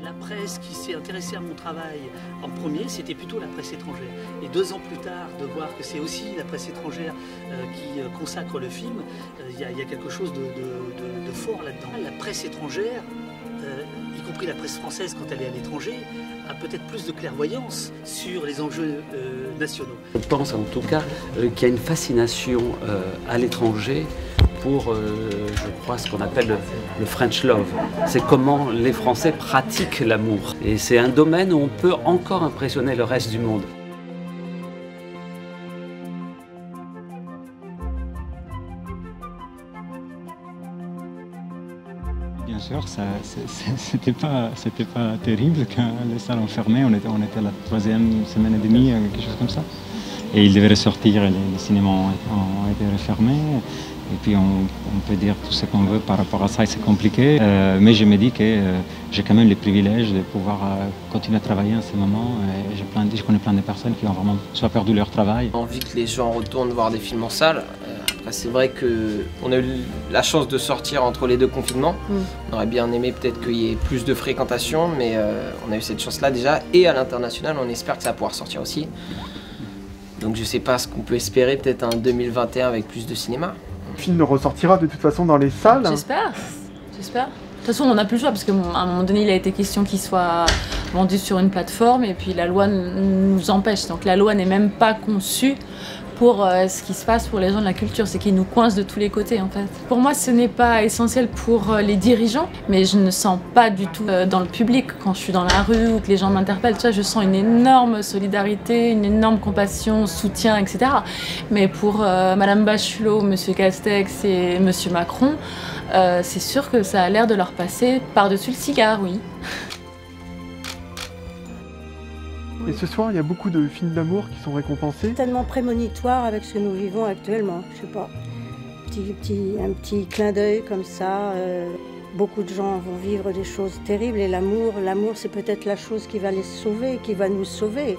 La presse qui s'est intéressée à mon travail en premier, c'était plutôt la presse étrangère. Et 2 ans plus tard, de voir que c'est aussi la presse étrangère qui consacre le film, il y a quelque chose de fort là-dedans. La presse étrangère, y compris la presse française quand elle est à l'étranger, a peut-être plus de clairvoyance sur les enjeux nationaux. Je pense en tout cas qu'il y a une fascination à l'étranger pour, je crois, ce qu'on appelle le French Love. C'est comment les Français pratiquent l'amour. Et c'est un domaine où on peut encore impressionner le reste du monde. Bien sûr, c'était pas terrible quand les salles ont fermé. On était à la 3e semaine et demie, quelque chose comme ça. Et ils devaient ressortir, les cinémas ont été refermés. Et puis on peut dire tout ce qu'on veut par rapport à ça, et c'est compliqué. Mais je me dis que j'ai quand même le privilège de pouvoir continuer à travailler en ce moment. Et je connais plein de personnes qui ont vraiment soit perdu leur travail. J'ai envie que les gens retournent voir des films en salle. Après, c'est vrai qu'on a eu la chance de sortir entre les 2 confinements. On aurait bien aimé peut-être qu'il y ait plus de fréquentation, mais on a eu cette chance-là déjà. Et à l'international, on espère que ça va pouvoir sortir aussi. Donc je sais pas ce qu'on peut espérer, peut-être un 2021 avec plus de cinéma. Le film ressortira de toute façon dans les salles. J'espère. De toute façon, on n'a plus le choix parce qu'à un moment donné, il a été question qu'il soit vendu sur une plateforme et puis la loi nous empêche. Donc la loi n'est même pas conçue pour ce qui se passe pour les gens de la culture, c'est qu'ils nous coincent de tous les côtés en fait. Pour moi, ce n'est pas essentiel pour les dirigeants, mais je ne sens pas du tout dans le public, quand je suis dans la rue ou que les gens m'interpellent, tu vois, je sens une énorme solidarité, une énorme compassion, soutien, etc. Mais pour Madame Bachelot, Monsieur Castex et Monsieur Macron, c'est sûr que ça a l'air de leur passer par-dessus le cigare, oui. Et ce soir, il y a beaucoup de films d'amour qui sont récompensés. Tellement prémonitoire avec ce que nous vivons actuellement, je sais pas. Un petit clin d'œil comme ça. Beaucoup de gens vont vivre des choses terribles et l'amour, c'est peut-être la chose qui va les sauver, qui va nous sauver.